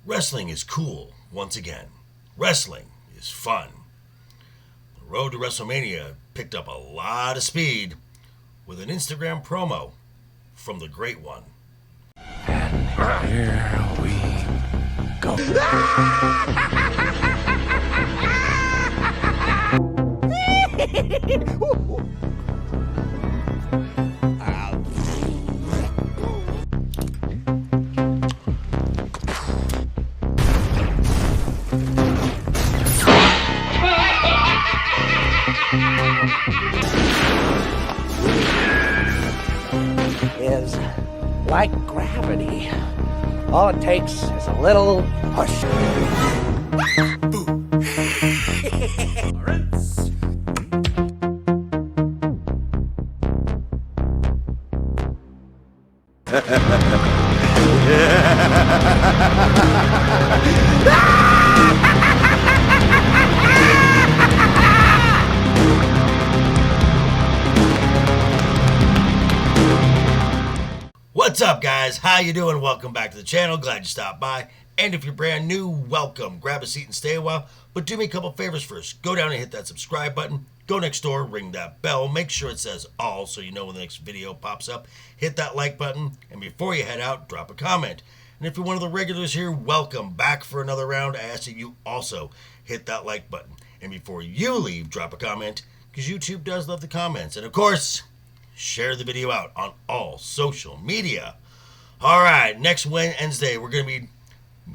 Wrestling is cool once again. Wrestling is fun. The road to WrestleMania picked up a lot of speed with an Instagram promo from the Great One. And here we go. Is like gravity. All it takes is a little push. What's up, guys? How you doing? Welcome back to the channel. Glad you stopped by. And if you're brand new, welcome. Grab a seat and stay a while. But do me a couple favors first. Go down and hit that subscribe button. Go next door, ring that bell. Make sure it says all so you know when the next video pops up. Hit that like button. And before you head out, drop a comment. And if you're one of the regulars here, welcome back for another round. I ask that you also hit that like button. And before you leave, drop a comment, because YouTube does love the comments. And of course, share the video out on all social media. All right, next Wednesday, we're going to be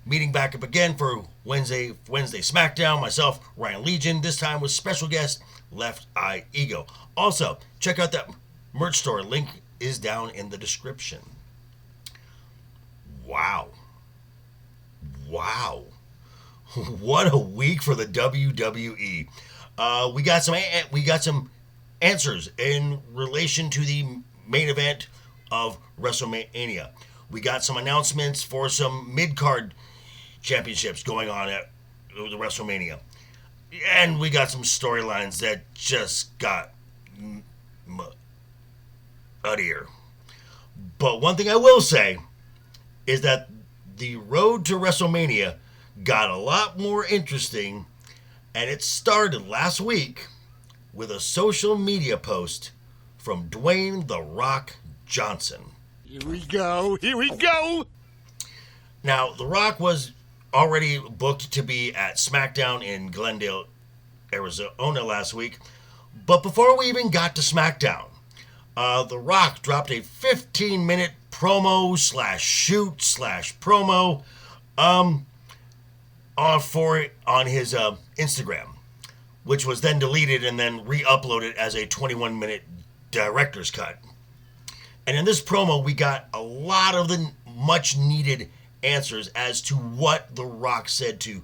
meeting back up again for Wednesday SmackDown. Myself, Ryan Legion, this time with special guest, Left Eye Ego. Also, check out that merch store. Link is down in the description. Wow. What a week for the WWE. We got some answers in relation to the main event of WrestleMania. We got some announcements for some mid-card championships going on at the WrestleMania. And we got some storylines that just got muddier. But one thing I will say is that the road to WrestleMania got a lot more interesting, and it started last week with a social media post from Dwayne "The Rock" Johnson. Here we go. Now, The Rock was already booked to be at SmackDown in Glendale, Arizona last week. But before we even got to SmackDown, The Rock dropped a 15-minute promo / shoot / promo on his Instagram, which was then deleted and then re-uploaded as a 21-minute director's cut. And in this promo, we got a lot of the much-needed answers as to what The Rock said to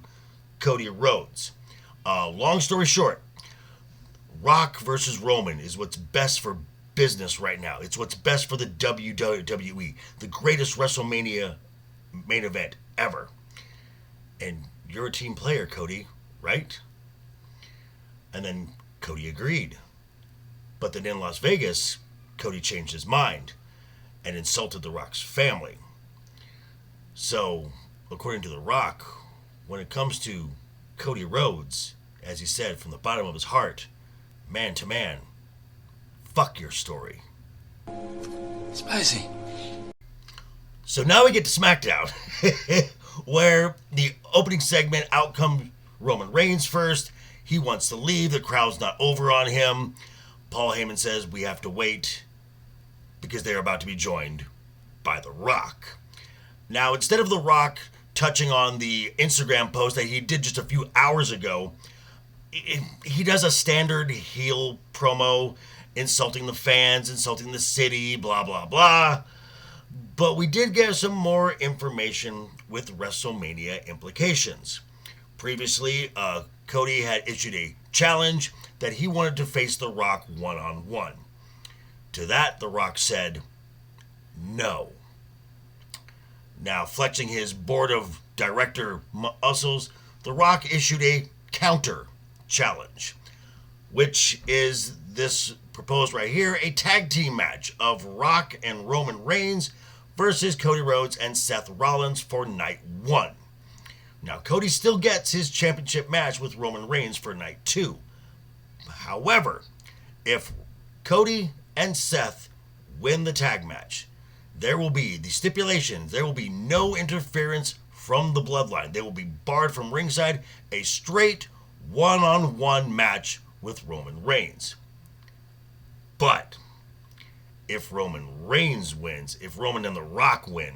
Cody Rhodes. Long story short, Rock versus Roman is what's best for business right now. It's what's best for the WWE, the greatest WrestleMania main event ever. And you're a team player, Cody, right? And then Cody agreed. But then in Las Vegas, Cody changed his mind and insulted The Rock's family. So, according to The Rock, when it comes to Cody Rhodes, as he said from the bottom of his heart, man to man, fuck your story. Spicy. So now we get to SmackDown, where the opening segment, out comes Roman Reigns first. He wants to leave. The crowd's not over on him. Paul Heyman says we have to wait because they're about to be joined by The Rock. Now, instead of The Rock touching on the Instagram post that he did just a few hours ago, he does a standard heel promo, insulting the fans, insulting the city, blah, blah, blah. But we did get some more information with WrestleMania implications. Previously, Cody had issued a challenge that he wanted to face The Rock one-on-one. To that, The Rock said no. Now, flexing his board of director muscles, The Rock issued a counter challenge, which is this proposed right here, a tag team match of Rock and Roman Reigns versus Cody Rhodes and Seth Rollins for night one. Now, Cody still gets his championship match with Roman Reigns for night 2. However, if Cody and Seth win the tag match, there will be the stipulations. There will be no interference from the bloodline. They will be barred from ringside, a straight one-on-one match with Roman Reigns. But if Roman Reigns wins, if Roman and The Rock win,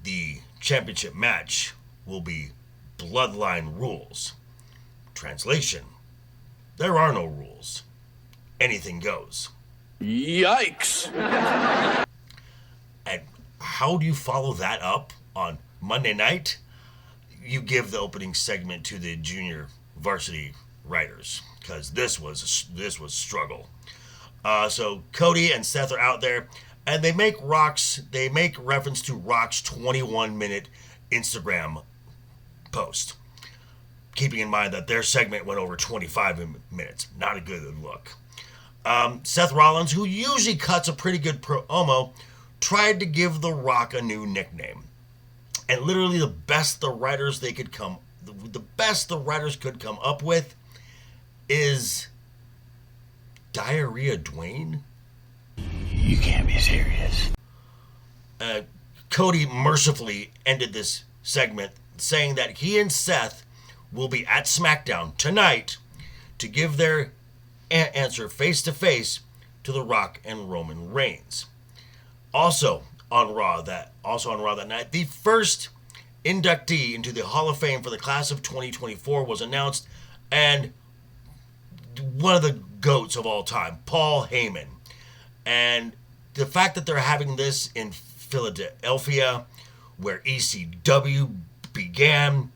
the championship match will be bloodline rules. Translation: there are no rules. Anything goes. Yikes! And how do you follow that up on Monday night? You give the opening segment to the junior varsity riders, because this was struggle. So Cody and Seth are out there, and they make reference to Rock's 21-minute Instagram post, keeping in mind that their segment went over 25 minutes. Not a good look. Seth Rollins, who usually cuts a pretty good promo, tried to give The Rock a new nickname. And literally the best the writers could come up with is Diarrhea Dwayne. You can't be serious. Cody mercifully ended this segment saying that he and Seth will be at SmackDown tonight to give their answer face-to-face to The Rock and Roman Reigns. Also on Raw that night, the first inductee into the Hall of Fame for the class of 2024 was announced, and one of the GOATs of all time, Paul Heyman. And the fact that they're having this in Philadelphia, where ECW began,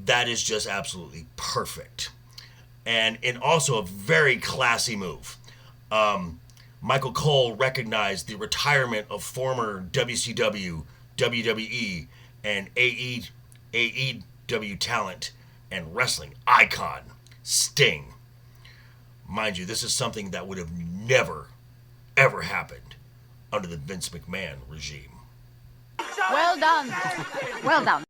that is just absolutely perfect. And also a very classy move. Michael Cole recognized the retirement of former WCW, WWE, and AEW talent and wrestling icon, Sting. Mind you, this is something that would have never, ever happened under the Vince McMahon regime. Well done. Well done.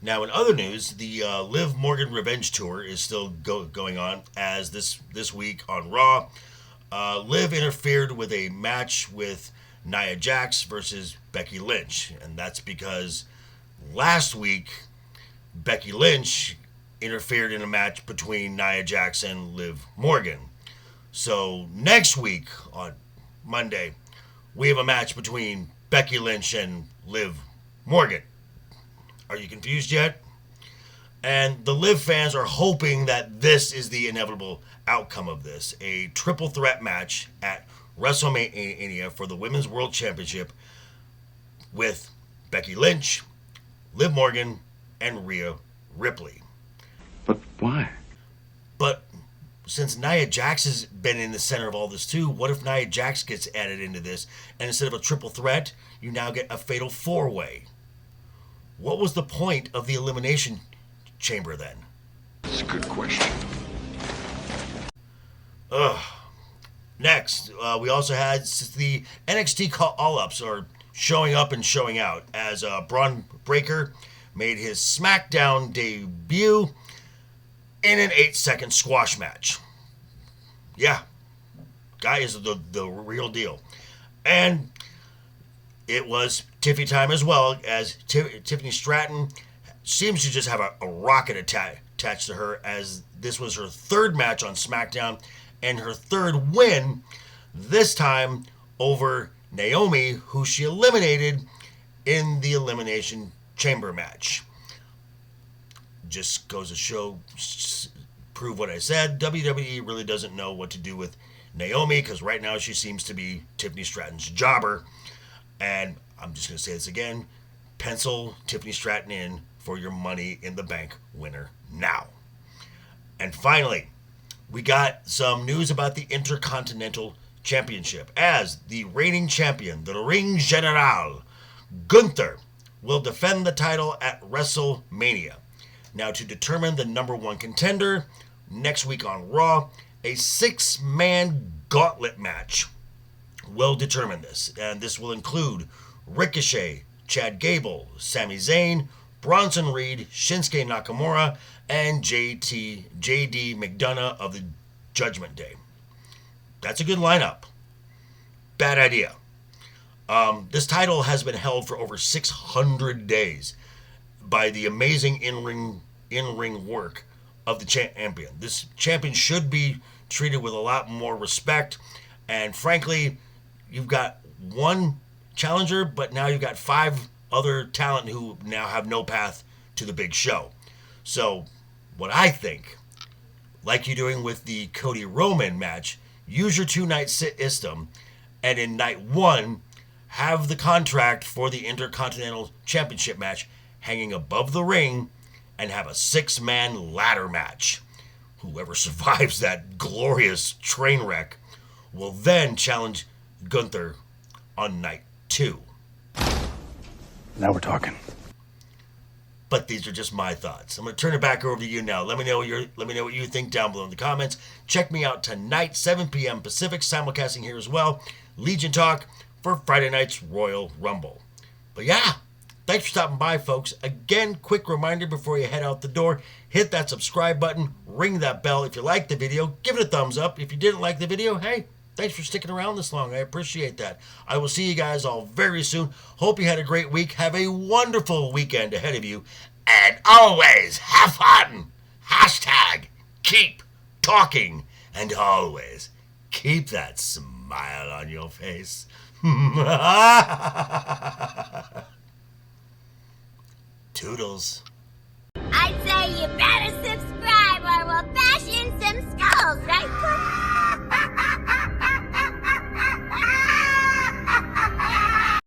Now, in other news, the Liv Morgan Revenge Tour is still going on, as this week on Raw, Liv interfered with a match with Nia Jax versus Becky Lynch, and that's because last week Becky Lynch interfered in a match between Nia Jax and Liv Morgan. So next week on Monday, we have a match between Becky Lynch and Liv Morgan. Are you confused yet? And the Liv fans are hoping that this is the inevitable outcome of this. A triple threat match at WrestleMania for the Women's World Championship with Becky Lynch, Liv Morgan, and Rhea Ripley. But why? But since Nia Jax has been in the center of all this too, what if Nia Jax gets added into this, and instead of a triple threat, you now get a fatal four-way? What was the point of the Elimination Chamber then? That's a good question. Next, we also had the NXT call-ups, or showing up and showing out, as Braun Breaker made his SmackDown debut in an 8-second squash match. Yeah, guy is the real deal. And it was Tiffy time as well, as Tiffany Stratton seems to just have a rocket attached to her, as this was her third match on SmackDown and her third win, this time over Naomi, who she eliminated in the Elimination Chamber match. Just goes to prove what I said. WWE really doesn't know what to do with Naomi, because right now she seems to be Tiffany Stratton's jobber. And I'm just going to say this again. Pencil Tiffany Stratton in for your Money in the Bank winner now. And finally, we got some news about the Intercontinental Championship, as the reigning champion, the Ring General, Gunther, will defend the title at WrestleMania. Now, to determine the number one contender, next week on Raw, a 6-man gauntlet match will determine this. And this will include Ricochet, Chad Gable, Sami Zayn, Bronson Reed, Shinsuke Nakamura, and JD McDonough of the Judgment Day. That's a good lineup. Bad idea. This title has been held for over 600 days by the amazing in-ring work of the champion. This champion should be treated with a lot more respect. And frankly, you've got one challenger, but now you've got 5 other talent who now have no path to the big show. So what I think, like you're doing with the Cody Roman match, use your 2-night system, and in night 1, have the contract for the Intercontinental Championship match hanging above the ring, and have a 6-man ladder match. Whoever survives that glorious train wreck will then challenge Gunther on night 2. Now we're talking. But these are just my thoughts. I'm going to turn it back over to you now. Let me know what you think down below in the comments. Check me out tonight, 7 p.m. Pacific, simulcasting here as well. Legion Talk for Friday night's Royal Rumble. But yeah, thanks for stopping by, folks. Again, quick reminder before you head out the door, hit that subscribe button, ring that bell. If you liked the video, give it a thumbs up. If you didn't like the video, hey, thanks for sticking around this long. I appreciate that. I will see you guys all very soon. Hope you had a great week. Have a wonderful weekend ahead of you. And always have fun. Hashtag keep talking. And always keep that smile on your face. Toodles.